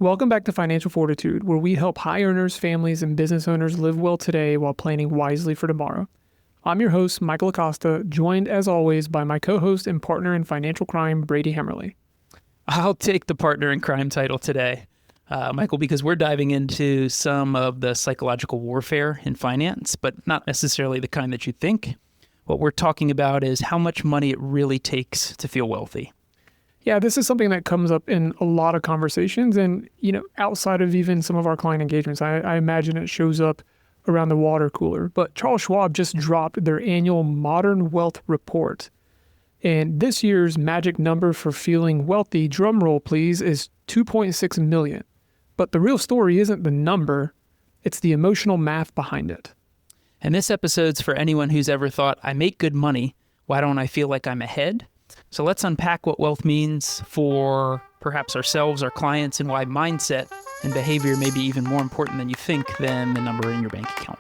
Welcome back to Financial Fortitude, where we help high earners, families, and business owners live well today while planning wisely for tomorrow. I'm your host, Michael Acosta, joined as always by my co-host and partner in financial crime, Brady Hemmerly. I'll take the partner in crime title today, Michael, because we're diving into some of the psychological warfare in finance, but not necessarily the kind that you think. What we're talking about is how much money it really takes to feel wealthy. Yeah, this is something that comes up in a lot of conversations and, outside of even some of our client engagements. I imagine it shows up around the water cooler. But Charles Schwab just dropped their annual Modern Wealth Report. And this year's magic number for feeling wealthy, drumroll please, is 2.6 million. But the real story isn't the number, it's the emotional math behind it. And this episode's for anyone who's ever thought, I make good money, why don't I feel like I'm ahead? So let's unpack what wealth means for perhaps ourselves, our clients, and why mindset and behavior may be even more important than you think than the number in your bank account.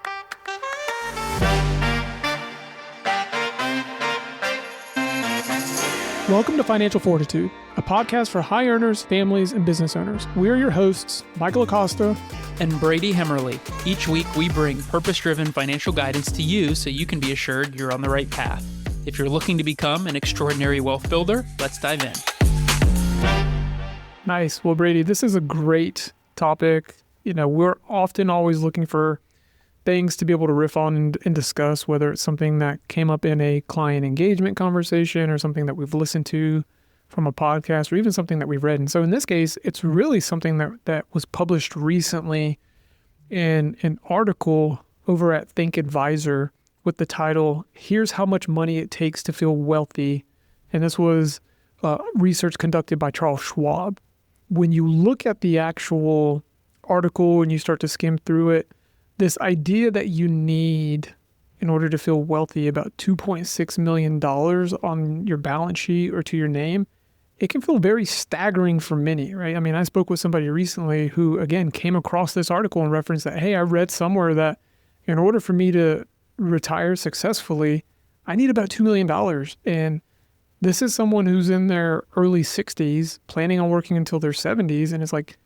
Welcome to Financial Fortitude, a podcast for high earners, families, and business owners. We're your hosts, Michael Acosta and Brady Hemmerly. Each week, we bring purpose-driven financial guidance to you so you can be assured you're on the right path. If you're looking to become an extraordinary wealth builder, let's dive in. Nice. Well, Brady, this is a great topic. We're often always looking for things to be able to riff on and discuss, whether it's something that came up in a client engagement conversation or something that we've listened to from a podcast or even something that we've read. And so in this case, it's really something that was published recently in an article over at Think Advisor with the title, Here's How Much Money It Takes to Feel Wealthy. And this was research conducted by Charles Schwab. When you look at the actual article and you start to skim through it, this idea that you need, in order to feel wealthy, about $2.6 million on your balance sheet or to your name, it can feel very staggering for many, right? I mean, I spoke with somebody recently who, again, came across this article and referenced that, hey, I read somewhere that in order for me to retire successfully, I need about $2 million. And this is someone who's in their early 60s, planning on working until their 70s. And it's like,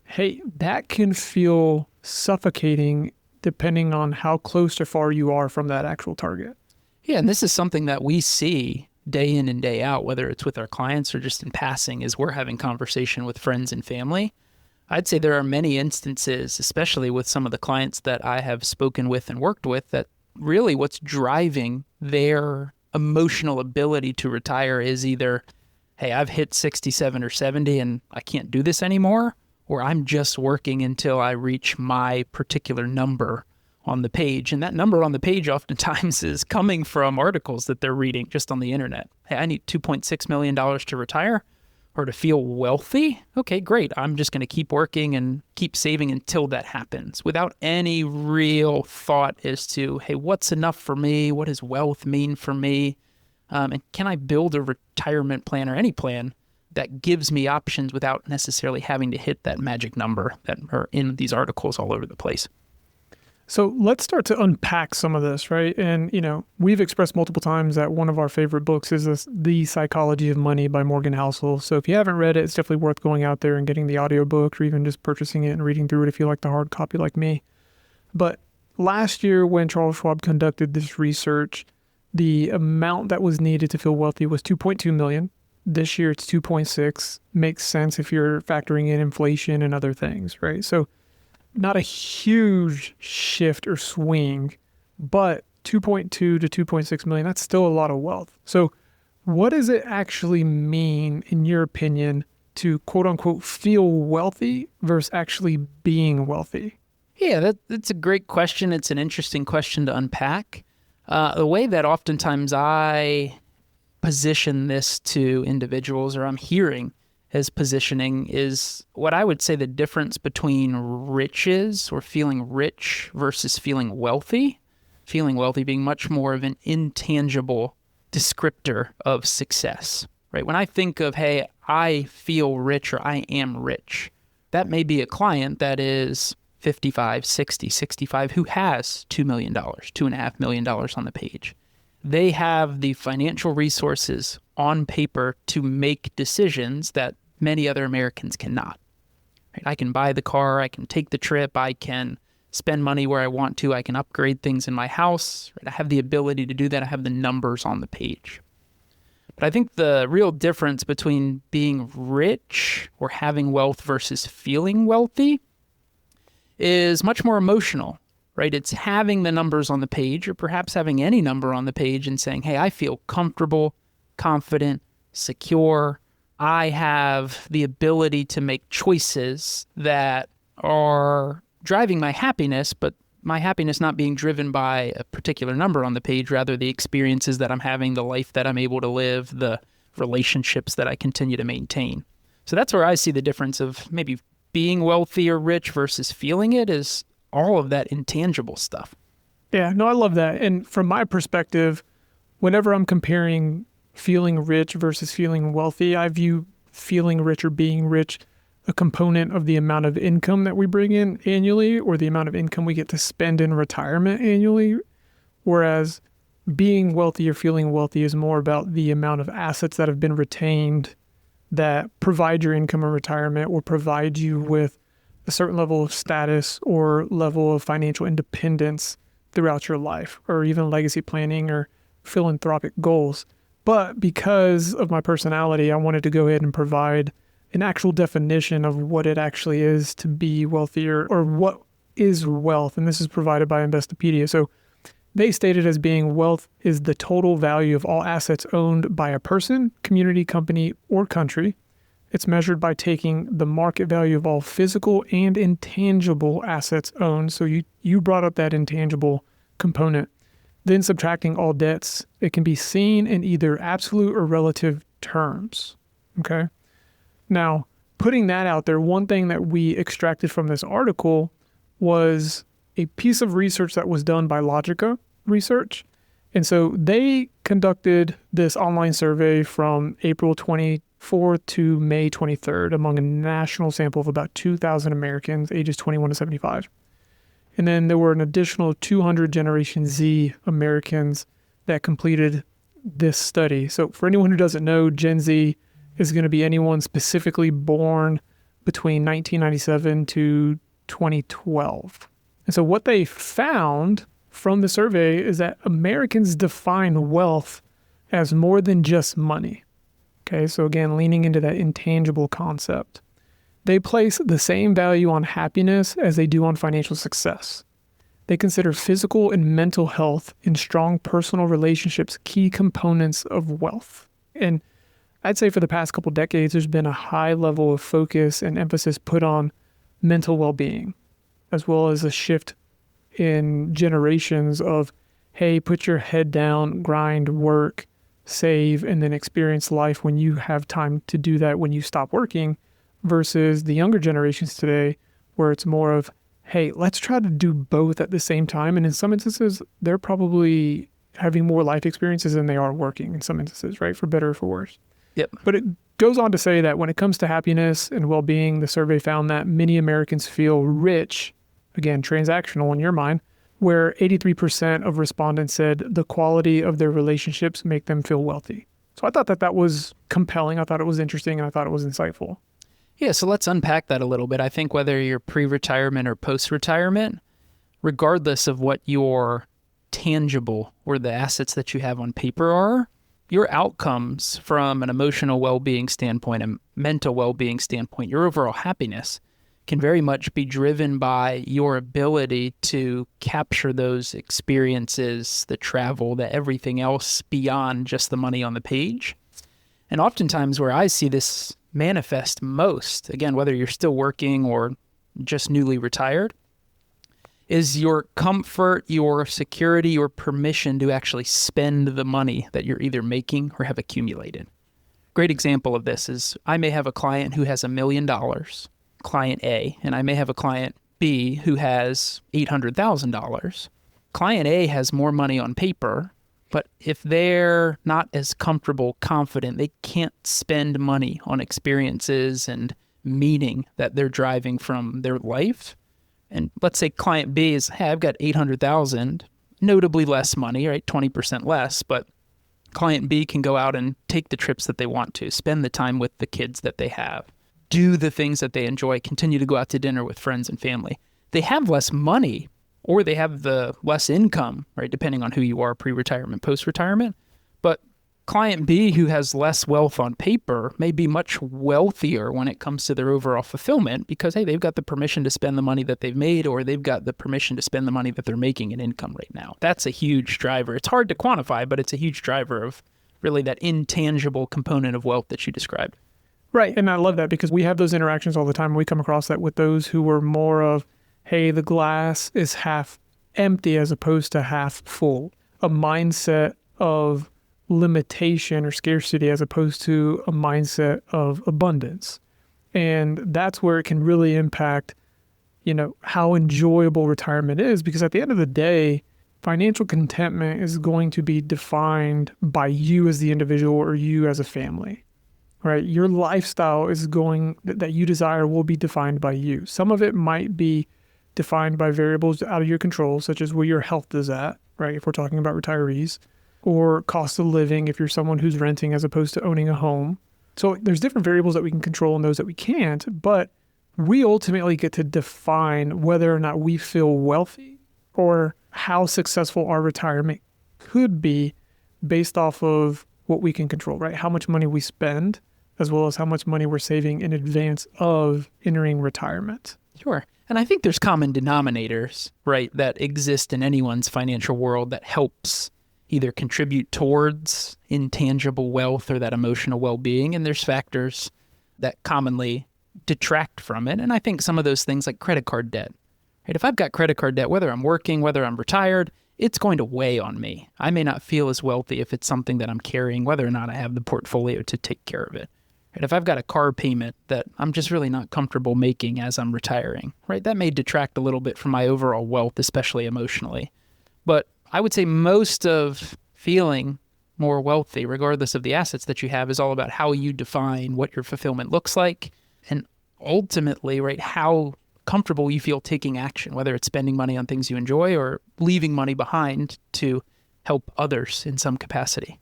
hey, that can feel suffocating depending on how close or far you are from that actual target. Yeah, and this is something that we see day in and day out, whether it's with our clients or just in passing, as we're having conversation with friends and family. I'd say there are many instances, especially with some of the clients that I have spoken with and worked with, that really what's driving their emotional ability to retire is either, hey, I've hit 67 or 70 and I can't do this anymore, or I'm just working until I reach my particular number on the page. And that number on the page oftentimes is coming from articles that they're reading just on the internet. Hey, I need $2.6 million to retire or to feel wealthy. Okay, great. I'm just going to keep working and keep saving until that happens without any real thought as to, hey, what's enough for me? What does wealth mean for me? And can I build a retirement plan or any plan that gives me options without necessarily having to hit that magic number that are in these articles all over the place? So let's start to unpack some of this, right? And, we've expressed multiple times that one of our favorite books is The Psychology of Money by Morgan Housel. So if you haven't read it, it's definitely worth going out there and getting the audiobook or even just purchasing it and reading through it if you like the hard copy like me. But last year when Charles Schwab conducted this research, the amount that was needed to feel wealthy was 2.2 million. This year it's 2.6. Makes sense if you're factoring in inflation and other things, right? So not a huge shift or swing, but 2.2 to 2.6 million, that's still a lot of wealth. So what does it actually mean, in your opinion, to quote unquote feel wealthy versus actually being wealthy? Yeah, that's a great question. It's an interesting question to unpack. The way that oftentimes I position this to individuals, or I'm hearing as positioning, is what I would say the difference between riches or feeling rich versus feeling wealthy. Feeling wealthy being much more of an intangible descriptor of success, right? When I think of, hey, I feel rich or I am rich, that may be a client that is 55, 60, 65 who has $2 million, $2.5 million on the page. They have the financial resources on paper to make decisions that many other Americans cannot. Right? I can buy the car, I can take the trip, I can spend money where I want to, I can upgrade things in my house. Right? I have the ability to do that. I have the numbers on the page. But I think the real difference between being rich or having wealth versus feeling wealthy is much more emotional, right? It's having the numbers on the page, or perhaps having any number on the page and saying, hey, I feel comfortable, confident, secure. I have the ability to make choices that are driving my happiness, but my happiness not being driven by a particular number on the page, rather the experiences that I'm having, the life that I'm able to live, the relationships that I continue to maintain. So that's where I see the difference of maybe being wealthy or rich versus feeling it, is all of that intangible stuff. Yeah, no, I love that. And from my perspective, whenever I'm comparing feeling rich versus feeling wealthy, I view feeling rich or being rich a component of the amount of income that we bring in annually, or the amount of income we get to spend in retirement annually. Whereas being wealthy or feeling wealthy is more about the amount of assets that have been retained that provide your income in retirement, or provide you with a certain level of status or level of financial independence throughout your life, or even legacy planning or philanthropic goals. But because of my personality, I wanted to go ahead and provide an actual definition of what it actually is to be wealthier, or what is wealth. And this is provided by Investopedia. So they stated as being wealth is the total value of all assets owned by a person, community, company, or country. It's measured by taking the market value of all physical and intangible assets owned. So you brought up that intangible component. Then subtracting all debts. It can be seen in either absolute or relative terms. Okay. Now, putting that out there, one thing that we extracted from this article was a piece of research that was done by Logica Research. And so they conducted this online survey from April 24th to May 23rd among a national sample of about 2,000 Americans ages 21 to 75. And then there were an additional 200 Generation Z Americans that completed this study. So for anyone who doesn't know, Gen Z is going to be anyone specifically born between 1997 to 2012. And so what they found from the survey is that Americans define wealth as more than just money. Okay, so again, leaning into that intangible concept. They place the same value on happiness as they do on financial success. They consider physical and mental health and strong personal relationships key components of wealth. And I'd say for the past couple decades, there's been a high level of focus and emphasis put on mental well-being, as well as a shift in generations of, hey, put your head down, grind, work, save, and then experience life when you have time to do that when you stop working, versus the younger generations today, where it's more of, hey, let's try to do both at the same time. And in some instances, they're probably having more life experiences than they are working in some instances, right? For better or for worse. Yep. But it goes on to say that when it comes to happiness and well-being, the survey found that many Americans feel rich, again, transactional in your mind, where 83% of respondents said the quality of their relationships make them feel wealthy. So I thought that was compelling. I thought it was interesting, and I thought it was insightful. Yeah, so let's unpack that a little bit. I think whether you're pre-retirement or post-retirement, regardless of what your tangible or the assets that you have on paper are, your outcomes from an emotional well-being standpoint, a mental well-being standpoint, your overall happiness can very much be driven by your ability to capture those experiences, the travel, the everything else beyond just the money on the page. And oftentimes where I see this manifest most, again, whether you're still working or just newly retired, is your comfort, your security, your permission to actually spend the money that you're either making or have accumulated. Great example of this is I may have a client who has $1 million, client A, and I may have a client B who has $800,000. Client A has more money on paper, but if they're not as comfortable, confident, they can't spend money on experiences and meaning that they're driving from their life. And let's say client B is, hey, I've got 800,000, notably less money, right? 20% less, but client B can go out and take the trips that they want to, spend the time with the kids that they have, do the things that they enjoy, continue to go out to dinner with friends and family. They have less money or they have the less income, right? Depending on who you are, pre-retirement, post-retirement. But client B, who has less wealth on paper, may be much wealthier when it comes to their overall fulfillment because, hey, they've got the permission to spend the money that they've made, or they've got the permission to spend the money that they're making in income right now. That's a huge driver. It's hard to quantify, but it's a huge driver of really that intangible component of wealth that you described. Right. And I love that because we have those interactions all the time. We come across that with those who were more of, hey, the glass is half empty as opposed to half full. A mindset of limitation or scarcity as opposed to a mindset of abundance. And that's where it can really impact, how enjoyable retirement is, because at the end of the day, financial contentment is going to be defined by you as the individual or you as a family, right? Your lifestyle that you desire will be defined by you. Some of it might be defined by variables out of your control, such as where your health is at, right? If we're talking about retirees, or cost of living if you're someone who's renting as opposed to owning a home. So there's different variables that we can control and those that we can't, but we ultimately get to define whether or not we feel wealthy or how successful our retirement could be based off of what we can control, right? How much money we spend, as well as how much money we're saving in advance of entering retirement. Sure. And I think there's common denominators, right, that exist in anyone's financial world that helps either contribute towards intangible wealth or that emotional well-being. And there's factors that commonly detract from it. And I think some of those things like credit card debt, right? If I've got credit card debt, whether I'm working, whether I'm retired, it's going to weigh on me. I may not feel as wealthy if it's something that I'm carrying, whether or not I have the portfolio to take care of it. Right? If I've got a car payment that I'm just really not comfortable making as I'm retiring, right? That may detract a little bit from my overall wealth, especially emotionally. But I would say most of feeling more wealthy, regardless of the assets that you have, is all about how you define what your fulfillment looks like and ultimately, right, how comfortable you feel taking action, whether it's spending money on things you enjoy or leaving money behind to help others in some capacity.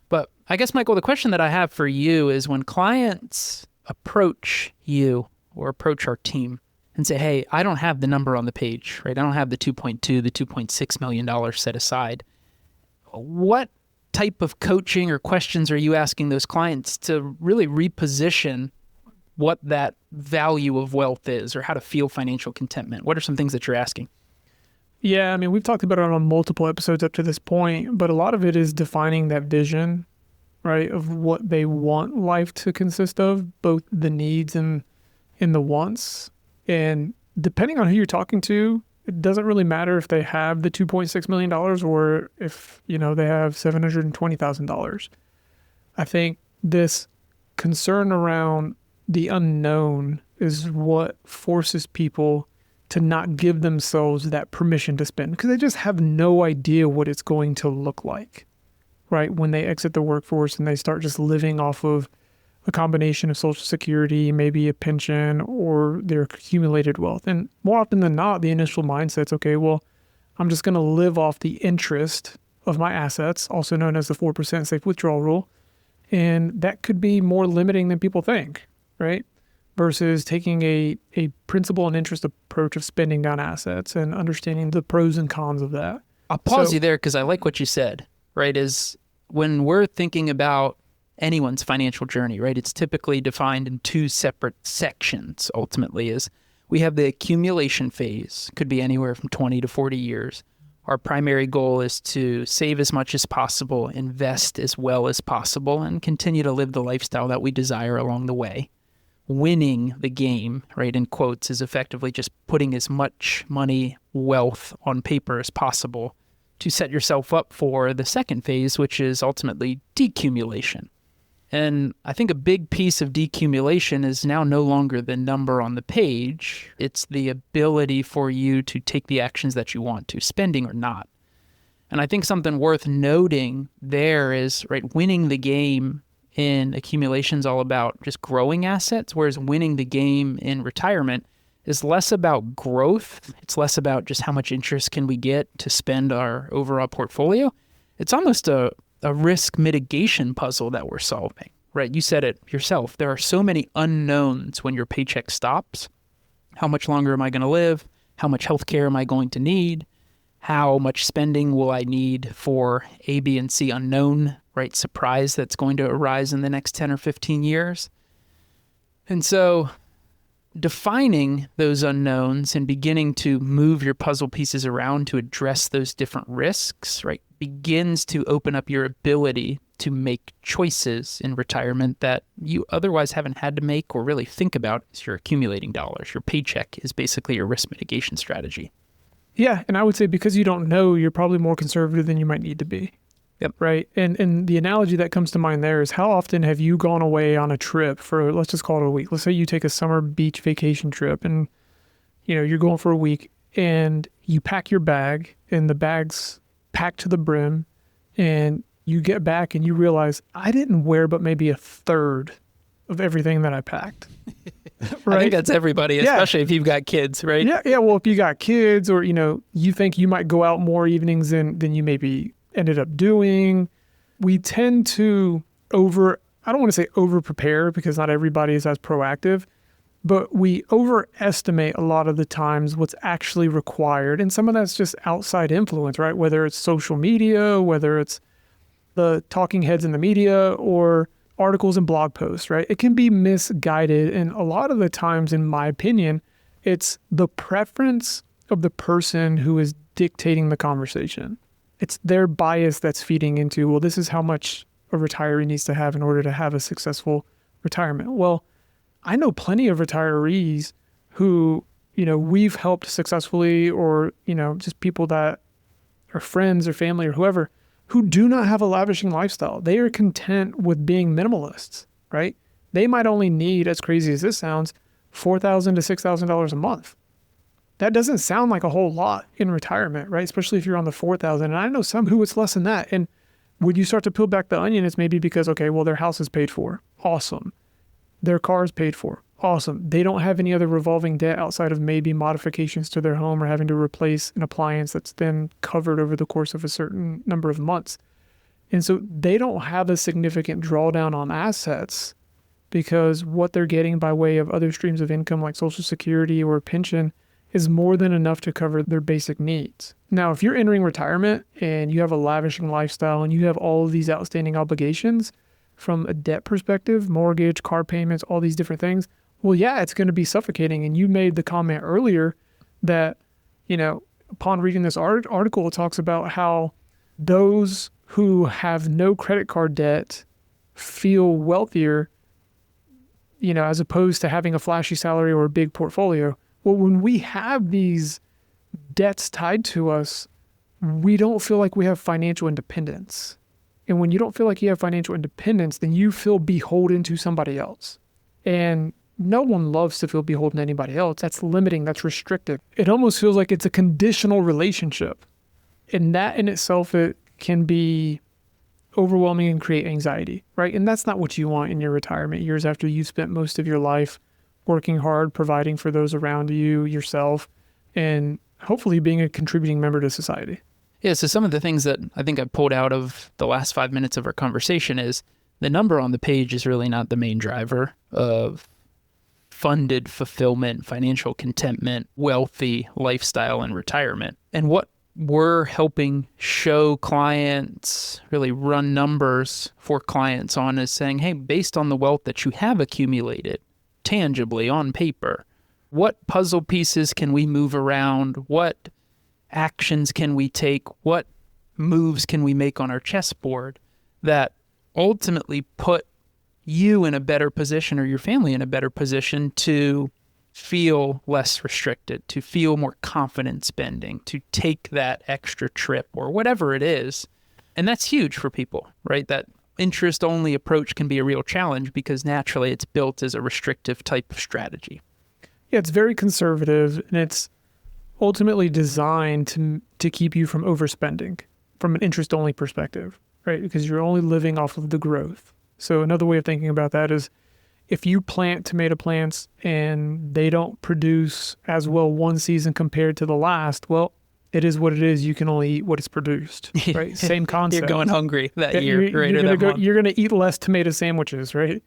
But I guess, Michael, the question that I have for you is when clients approach you or approach our team and say, hey, I don't have the number on the page, right? I don't have the $2.2, the $2.6 million set aside. What type of coaching or questions are you asking those clients to really reposition what that value of wealth is or how to feel financial contentment? What are some things that you're asking? Yeah, I mean, we've talked about it on multiple episodes up to this point, but a lot of it is defining that vision, right, of what they want life to consist of, both the needs and the wants. And depending on who you're talking to, it doesn't really matter if they have the $2.6 million or if, they have $720,000. I think this concern around the unknown is what forces people to not give themselves that permission to spend because they just have no idea what it's going to look like, right? When they exit the workforce and they start just living off of a combination of Social Security, maybe a pension, or their accumulated wealth. And more often than not, the initial mindset's, okay, well, I'm just going to live off the interest of my assets, also known as the 4% safe withdrawal rule. And that could be more limiting than people think, right? Versus taking a principal and interest approach of spending down assets and understanding the pros and cons of that. I'll pause you there because I like what you said, right? Is when we're thinking about anyone's financial journey, right? It's typically defined in two separate sections, ultimately, is we have the accumulation phase, could be anywhere from 20 to 40 years. Our primary goal is to save as much as possible, invest as well as possible, and continue to live the lifestyle that we desire along the way. Winning the game, right, in quotes, is effectively just putting as much money, wealth on paper as possible to set yourself up for the second phase, which is ultimately decumulation. And I think a big piece of decumulation is now no longer the number on the page. It's the ability for you to take the actions that you want to, spending or not. And I think something worth noting there is, right, winning the game in accumulation is all about just growing assets, whereas winning the game in retirement is less about growth. It's less about just how much interest can we get to spend our overall portfolio. It's almost a risk mitigation puzzle that we're solving, right? You said it yourself. There are so many unknowns when your paycheck stops. How much longer am I going to live? How much health care am I going to need? How much spending will I need for A, B, and C unknown, right? Surprise that's going to arise in the next 10 or 15 years. And so defining those unknowns and beginning to move your puzzle pieces around to address those different risks, right, begins to open up your ability to make choices in retirement that you otherwise haven't had to make or really think about as you're accumulating dollars. Your paycheck is basically your risk mitigation strategy. Yeah, and I would say because you don't know, you're probably more conservative than you might need to be. Yep. Right. And the analogy that comes to mind there is how often have you gone away on a trip for, let's just call it a week. Let's say you take a summer beach vacation trip and, you're going for a week and you pack your bag and the bag's packed to the brim and you get back and you realize I didn't wear but maybe a third of everything that I packed. Right? I think that's everybody, especially if you've got kids, right? Yeah. Well, if you got kids or, you think you might go out more evenings than you maybe ended up doing. We tend to I don't want to say over prepare because not everybody is as proactive, but we overestimate a lot of the times what's actually required. And some of that's just outside influence, right? Whether it's social media, whether it's the talking heads in the media or articles and blog posts, right? It can be misguided. And a lot of the times, in my opinion, it's the preference of the person who is dictating the conversation. It's their bias that's feeding into, well, this is how much a retiree needs to have in order to have a successful retirement. Well, I know plenty of retirees who, we've helped successfully or, just people that are friends or family or whoever who do not have a lavishing lifestyle. They are content with being minimalists, right? They might only need, as crazy as this sounds, $4,000 to $6,000 a month. That doesn't sound like a whole lot in retirement, right? Especially if you're on the 4,000. And I know some who it's less than that. And when you start to peel back the onion, it's maybe because, okay, well, their house is paid for. Awesome. Their car is paid for. Awesome. They don't have any other revolving debt outside of maybe modifications to their home or having to replace an appliance that's then covered over the course of a certain number of months. And so they don't have a significant drawdown on assets because what they're getting by way of other streams of income like Social Security or pension is more than enough to cover their basic needs. Now, if you're entering retirement and you have a lavishing lifestyle and you have all of these outstanding obligations from a debt perspective, mortgage, car payments, all these different things, well, yeah, it's going to be suffocating. And you made the comment earlier that, upon reading this article, it talks about how those who have no credit card debt feel wealthier, as opposed to having a flashy salary or a big portfolio. Well, when we have these debts tied to us, we don't feel like we have financial independence. And when you don't feel like you have financial independence, then you feel beholden to somebody else. And no one loves to feel beholden to anybody else. That's limiting, that's restrictive. It almost feels like it's a conditional relationship. And that in itself, it can be overwhelming and create anxiety, right? And that's not what you want in your retirement years after you've spent most of your life working hard, providing for those around you, yourself, and hopefully being a contributing member to society. Yeah, so some of the things that I think I pulled out of the last 5 minutes of our conversation is the number on the page is really not the main driver of funded fulfillment, financial contentment, wealthy lifestyle, and retirement. And what we're helping show clients, really run numbers for clients on is saying, hey, based on the wealth that you have accumulated, tangibly on paper, what puzzle pieces can we move around? What actions can we take? What moves can we make on our chessboard that ultimately put you in a better position or your family in a better position to feel less restricted, to feel more confident spending, to take that extra trip or whatever it is. And that's huge for people, right? That interest-only approach can be a real challenge because naturally it's built as a restrictive type of strategy. Yeah, it's very conservative and it's ultimately designed to keep you from overspending from an interest-only perspective, right? Because you're only living off of the growth. So another way of thinking about that is if you plant tomato plants and they don't produce as well one season compared to the last, well, it is what it is. You can only eat what is produced, right? Same concept. You're going hungry that year, You're going to eat less tomato sandwiches, right?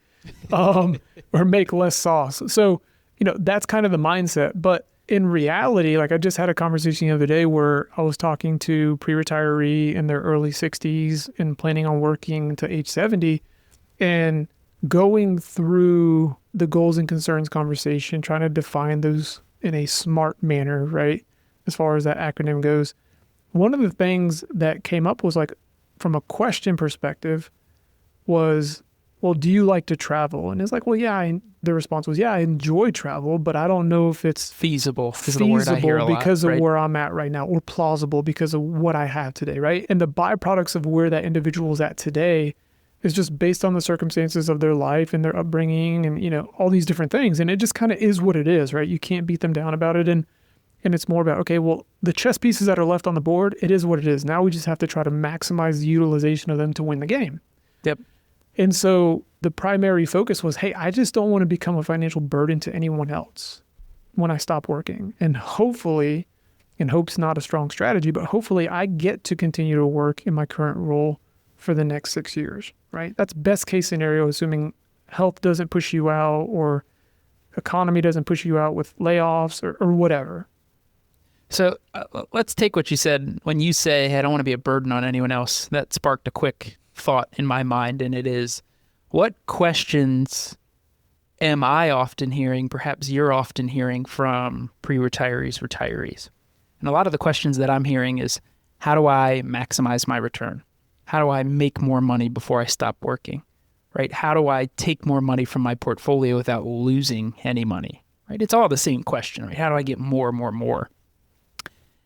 Or make less sauce. So, that's kind of the mindset. But in reality, like I just had a conversation the other day where I was talking to pre-retiree in their early 60s and planning on working to age 70 and going through the goals and concerns conversation, trying to define those in a smart manner, right? As far as that acronym goes. One of the things that came up was like, from a question perspective was, well, do you like to travel? And it's like, well, yeah, the response was, yeah, I enjoy travel, but I don't know if it's feasible because of where I'm at right now, or plausible because of what I have today, right? And the byproducts of where that individual is at today is just based on the circumstances of their life and their upbringing and, all these different things. And it just kind of is what it is, right? You can't beat them down about it. And it's more about, okay, well, the chess pieces that are left on the board, it is what it is. Now we just have to try to maximize the utilization of them to win the game. Yep. And so the primary focus was, hey, I just don't want to become a financial burden to anyone else when I stop working. And hopefully, and hope's not a strong strategy, but hopefully I get to continue to work in my current role for the next 6 years, right? That's best case scenario, assuming health doesn't push you out or economy doesn't push you out with layoffs or whatever. So let's take what you said when you say, hey, I don't want to be a burden on anyone else. That sparked a quick thought in my mind, and it is, what questions am I often hearing, perhaps you're often hearing from retirees? And a lot of the questions that I'm hearing is, how do I maximize my return? How do I make more money before I stop working, right? How do I take more money from my portfolio without losing any money, right? It's all the same question, right? How do I get more?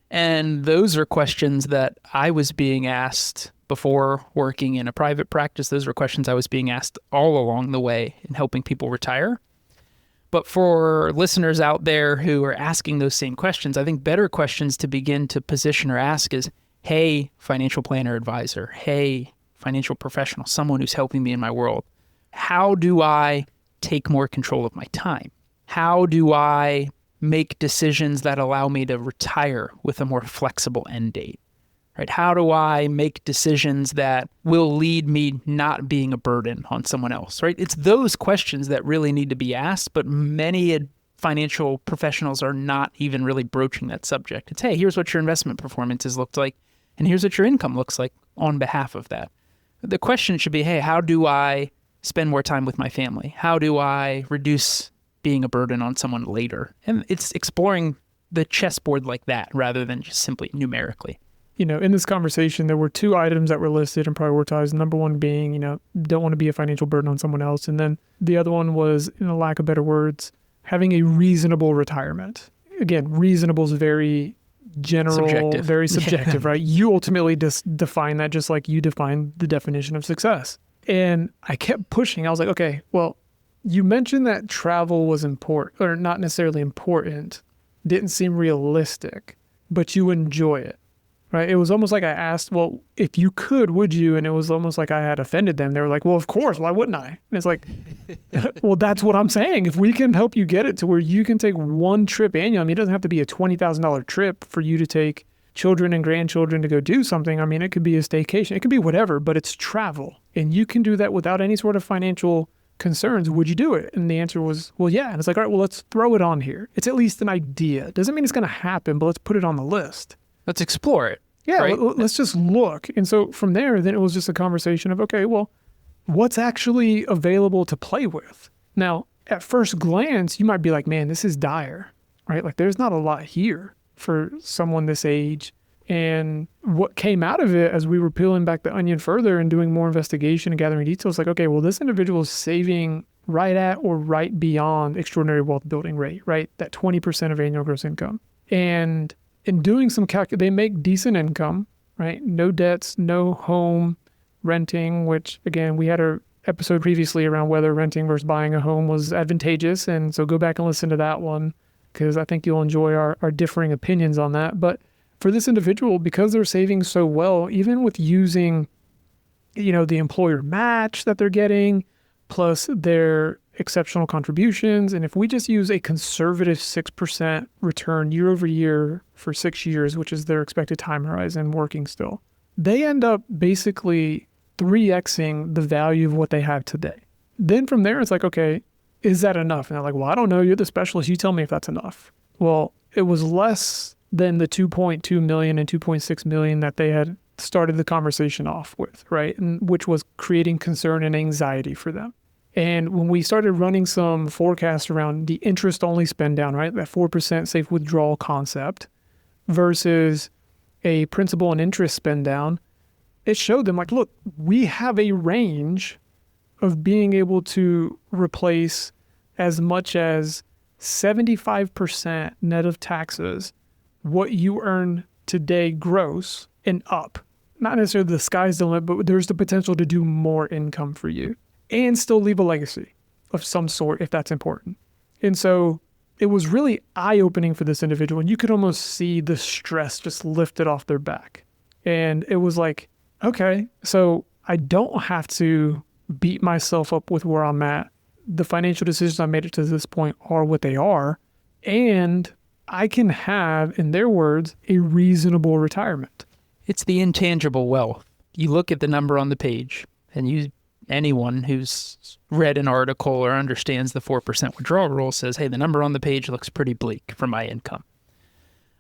And those are questions that I was being asked before working in a private practice. Those were questions I was being asked all along the way in helping people retire. But for listeners out there who are asking those same questions, I think better questions to begin to position or ask is, hey, financial planner advisor, hey, financial professional, someone who's helping me in my world, how do I take more control of my time? How do I make decisions that allow me to retire with a more flexible end date? Right? How do I make decisions that will lead me not being a burden on someone else? Right? It's those questions that really need to be asked, but many financial professionals are not even really broaching that subject. It's, hey, here's what your investment performance has looked like, and here's what your income looks like on behalf of that. The question should be, hey, how do I spend more time with my family? How do I reduce being a burden on someone later? And it's exploring the chessboard like that rather than just simply numerically. In this conversation, there were 2 items that were listed and prioritized. Number one being, don't want to be a financial burden on someone else. And then the other one was, in a lack of better words, having a reasonable retirement. Again, reasonable is very general, very subjective, right? You ultimately just define that just like you define the definition of success. And I kept pushing. I was like, okay, well, you mentioned that travel was important, or not necessarily important, didn't seem realistic, but you enjoy it. Right? It was almost like I asked, well, if you could, would you? And it was almost like I had offended them. They were like, well, of course, why wouldn't I? And it's like, well, that's what I'm saying. If we can help you get it to where you can take one trip annually, I mean, it doesn't have to be a $20,000 trip for you to take children and grandchildren to go do something. I mean, it could be a staycation. It could be whatever, but it's travel. And you can do that without any sort of financial concerns. Would you do it? And the answer was, well, yeah. And it's like, all right, well, let's throw it on here. It's at least an idea. Doesn't mean it's going to happen, but let's put it on the list. Let's explore it. Yeah, right? Let's just look. And so from there, then it was just a conversation of, okay, well, what's actually available to play with? Now, at first glance, you might be like, man, this is dire, right? Like there's not a lot here for someone this age. And what came out of it as we were peeling back the onion further and doing more investigation and gathering details, like, okay, well, this individual is saving right at or right beyond extraordinary wealth building rate, right? That 20% of annual gross income. And in doing some they make decent income, right? No debts, no home, renting, which again, we had an episode previously around whether renting versus buying a home was advantageous. And so go back and listen to that one because I think you'll enjoy our differing opinions on that. But for this individual, because they're saving so well, even with using, the employer match that they're getting, plus their exceptional contributions, and if we just use a conservative 6% return year over year for 6 years, which is their expected time horizon working still, they end up basically 3xing the value of what they have today. Then from there, it's like, okay, is that enough? And they're like, well, I don't know. You're the specialist. You tell me if that's enough. Well, it was less than the 2.2 million and 2.6 million that they had started the conversation off with, right? And which was creating concern and anxiety for them. And when we started running some forecasts around the interest only spend down, right? That 4% safe withdrawal concept versus a principal and interest spend down, it showed them like, look, we have a range of being able to replace as much as 75% net of taxes what you earn today gross and up. Not necessarily the sky's the limit, but there's the potential to do more income for you and still leave a legacy of some sort if that's important. And so it was really eye-opening for this individual, and you could almost see the stress just lifted off their back. And it was like, okay, so I don't have to beat myself up with where I'm at. The financial decisions I made it to this point are what they are, and I can have, in their words, a reasonable retirement. It's the intangible wealth. You look at the number on the page, and anyone who's read an article or understands the 4% withdrawal rule says, hey, the number on the page looks pretty bleak for my income.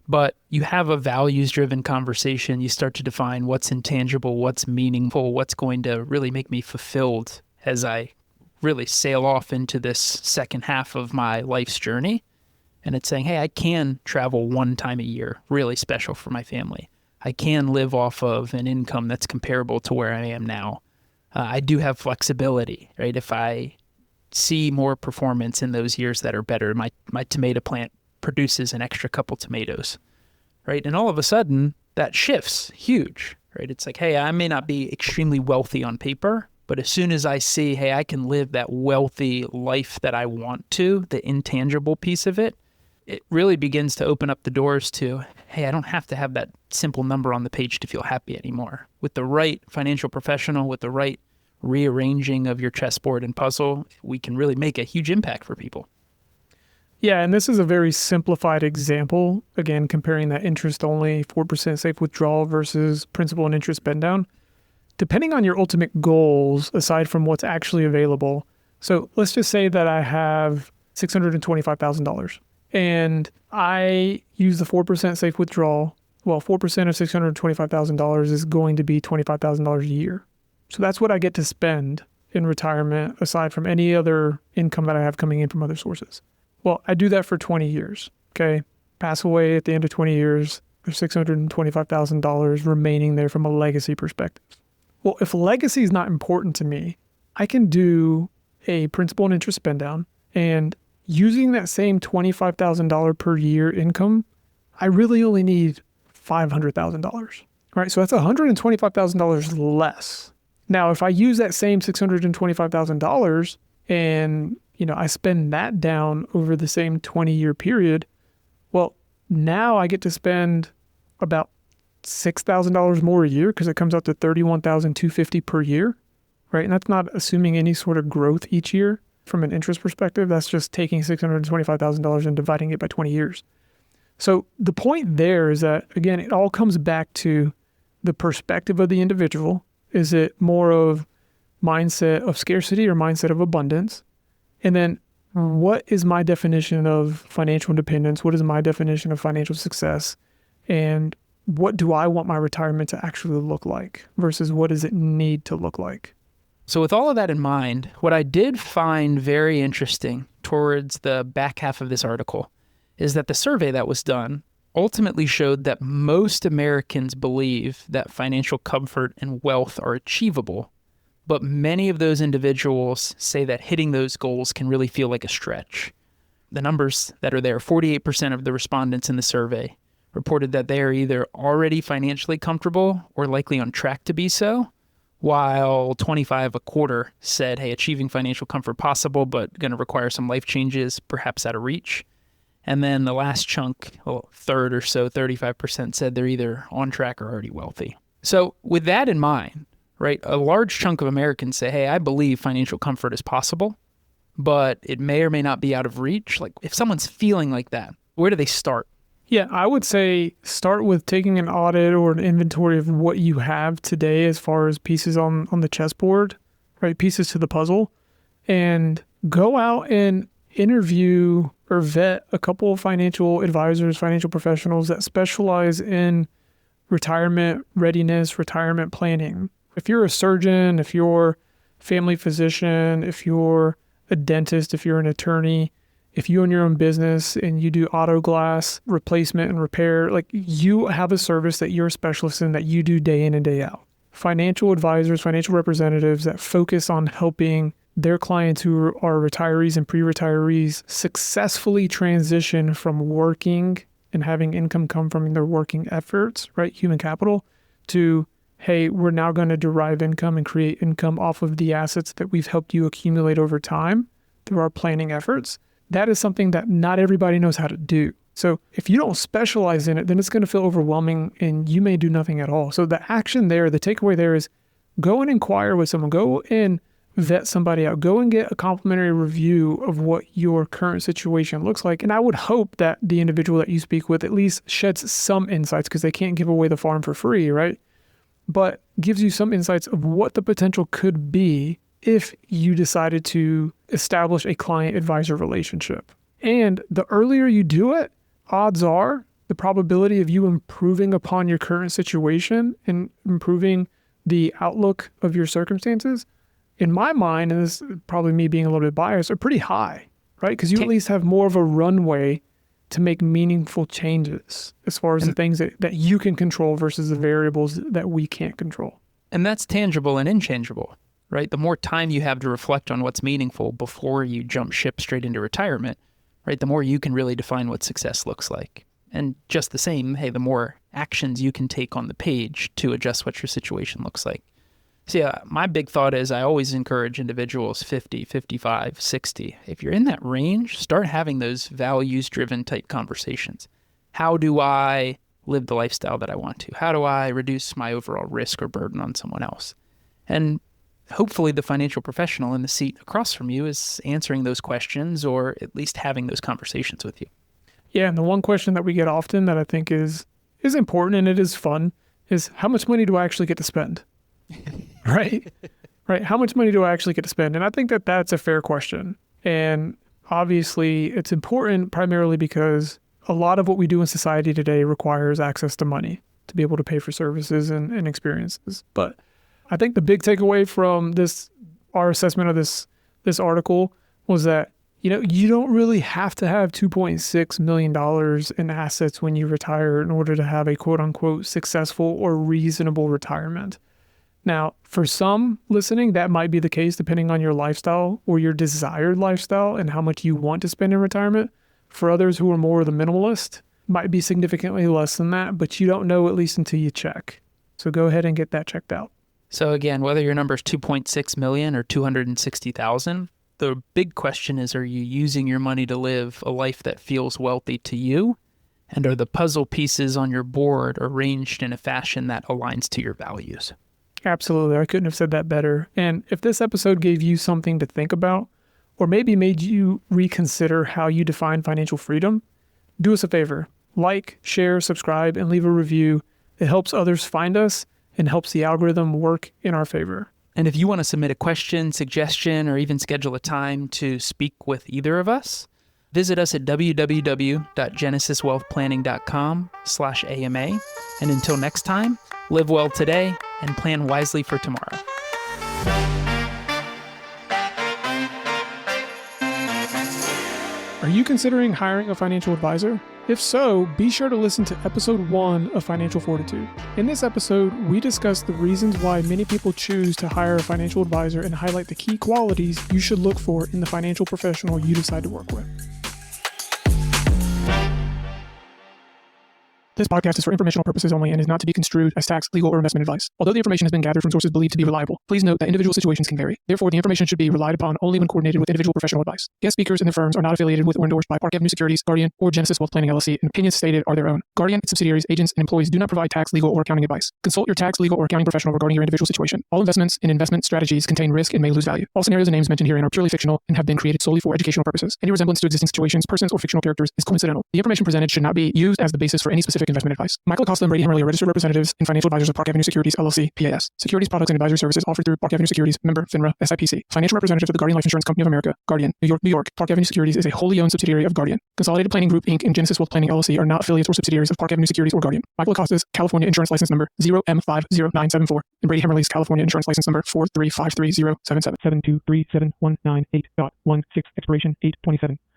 But you have a values-driven conversation. You start to define what's intangible, what's meaningful, what's going to really make me fulfilled as I really sail off into this second half of my life's journey. And it's saying, hey, I can travel one time a year, really special for my family. I can live off of an income that's comparable to where I am now. I do have flexibility, right? If I see more performance in those years that are better, my tomato plant produces an extra couple tomatoes, right? And all of a sudden, that shifts huge, right? It's like, hey, I may not be extremely wealthy on paper, but as soon as I see, hey, I can live that wealthy life that I want to, the intangible piece of it, it really begins to open up the doors to, hey, I don't have to have that simple number on the page to feel happy anymore. With the right financial professional, with the right rearranging of your chessboard and puzzle, we can really make a huge impact for people. Yeah, and this is a very simplified example, again, comparing that interest-only 4% safe withdrawal versus principal and interest spend down. Depending on your ultimate goals, aside from what's actually available, so let's just say that I have $625,000 and I use the 4% safe withdrawal. Well, 4% of $625,000 is going to be $25,000 a year. So that's what I get to spend in retirement, aside from any other income that I have coming in from other sources. Well, I do that for 20 years, okay? Pass away at the end of 20 years, there's $625,000 remaining there from a legacy perspective. Well, if legacy is not important to me, I can do a principal and interest spend down, and using that same $25,000 per year income, I really only need $500,000, right? So that's $125,000 less. Now, if I use that same $625,000 and I spend that down over the same 20-year period, well, now I get to spend about $6,000 more a year because it comes out to $31,250 per year, right? And that's not assuming any sort of growth each year from an interest perspective. That's just taking $625,000 and dividing it by 20 years. So the point there is that, again, it all comes back to the perspective of the individual. Is it more of mindset of scarcity or mindset of abundance? And then what is my definition of financial independence? What is my definition of financial success? And what do I want my retirement to actually look like versus what does it need to look like? So with all of that in mind, what I did find very interesting towards the back half of this article is that the survey that was done ultimately showed that most Americans believe that financial comfort and wealth are achievable, but many of those individuals say that hitting those goals can really feel like a stretch. The numbers that are there, 48% of the respondents in the survey reported that they are either already financially comfortable or likely on track to be so, while 25 a quarter said, hey, achieving financial comfort possible, but going to require some life changes, perhaps out of reach. And then the last chunk, a third or so, 35% said they're either on track or already wealthy. So with that in mind, right, a large chunk of Americans say, hey, I believe financial comfort is possible, but it may or may not be out of reach. Like if someone's feeling like that, where do they start? Yeah, I would say start with taking an audit or an inventory of what you have today as far as pieces on the chessboard, right? Pieces to the puzzle, and go out and interview or vet a couple of financial advisors, financial professionals that specialize in retirement readiness, retirement planning. If you're a surgeon, if you're a family physician, if you're a dentist, if you're an attorney, if you own your own business and you do auto glass replacement and repair, like you have a service that you're a specialist in that you do day in and day out. Financial advisors, financial representatives that focus on helping their clients who are retirees and pre-retirees successfully transition from working and having income come from their working efforts, right? Human capital, to, hey, we're now going to derive income and create income off of the assets that we've helped you accumulate over time through our planning efforts. That is something that not everybody knows how to do. So if you don't specialize in it, then it's going to feel overwhelming and you may do nothing at all. So the action there, the takeaway there is go and inquire with someone, go and vet somebody out, go and get a complimentary review of what your current situation looks like. And I would hope that the individual that you speak with at least sheds some insights, because they can't give away the farm for free, right? But gives you some insights of what the potential could be if you decided to establish a client-advisor relationship. And the earlier you do it, odds are the probability of you improving upon your current situation and improving the outlook of your circumstances, in my mind, and this is probably me being a little bit biased, are pretty high, right? Because you at least have more of a runway to make meaningful changes as far as the things that you can control versus the variables that we can't control. And that's tangible and inchangeable, right? The more time you have to reflect on what's meaningful before you jump ship straight into retirement, right? The more you can really define what success looks like. And just the same, hey, the more actions you can take on the page to adjust what your situation looks like. So yeah, my big thought is I always encourage individuals 50, 55, 60. If you're in that range, start having those values-driven type conversations. How do I live the lifestyle that I want to? How do I reduce my overall risk or burden on someone else? And hopefully the financial professional in the seat across from you is answering those questions or at least having those conversations with you. Yeah, and the one question that we get often that I think is important and it is fun is, how much money do I actually get to spend? Right? Right. How much money do I actually get to spend? And I think that that's a fair question. And obviously it's important primarily because a lot of what we do in society today requires access to money to be able to pay for services and experiences. But I think the big takeaway from our assessment of this article was that, you don't really have to have $2.6 million in assets when you retire in order to have a quote unquote successful or reasonable retirement. Now, for some listening, that might be the case depending on your lifestyle or your desired lifestyle and how much you want to spend in retirement. For others who are more the minimalist, might be significantly less than that, but you don't know at least until you check. So go ahead and get that checked out. So again, whether your number is 2.6 million or 260,000, the big question is, are you using your money to live a life that feels wealthy to you? And are the puzzle pieces on your board arranged in a fashion that aligns to your values? Absolutely. I couldn't have said that better. And if this episode gave you something to think about, or maybe made you reconsider how you define financial freedom, do us a favor. Like, share, subscribe, and leave a review. It helps others find us and helps the algorithm work in our favor. And if you want to submit a question, suggestion, or even schedule a time to speak with either of us, visit us at www.genesiswealthplanning.com/AMA. And until next time, live well today and plan wisely for tomorrow. Are you considering hiring a financial advisor? If so, be sure to listen to episode 1 of Financial Fortitude. In this episode, we discuss the reasons why many people choose to hire a financial advisor and highlight the key qualities you should look for in the financial professional you decide to work with. This podcast is for informational purposes only and is not to be construed as tax, legal, or investment advice. Although the information has been gathered from sources believed to be reliable, please note that individual situations can vary. Therefore, the information should be relied upon only when coordinated with individual professional advice. Guest speakers and their firms are not affiliated with or endorsed by Park Avenue Securities, Guardian, or Genesis Wealth Planning LLC, and opinions stated are their own. Guardian, its subsidiaries, agents, and employees do not provide tax, legal, or accounting advice. Consult your tax, legal, or accounting professional regarding your individual situation. All investments and investment strategies contain risk and may lose value. All scenarios and names mentioned herein are purely fictional and have been created solely for educational purposes. Any resemblance to existing situations, persons, or fictional characters is coincidental. The information presented should not be used as the basis for any specific investment advice. Michael Acosta and Brady are registered representatives and financial advisors of Park Avenue Securities, LLC, PAS. Securities, products, and advisory services offered through Park Avenue Securities, member FINRA, SIPC. Financial representatives of the Guardian Life Insurance Company of America, Guardian, New York, New York. Park Avenue Securities is a wholly owned subsidiary of Guardian. Consolidated Planning Group, Inc. and Genesis Wealth Planning, LLC are not affiliates or subsidiaries of Park Avenue Securities or Guardian. Michael Acosta's California Insurance License Number 0M50974 and Brady Hammerly's California Insurance License Number 4353077 7237198.16 expiration 827.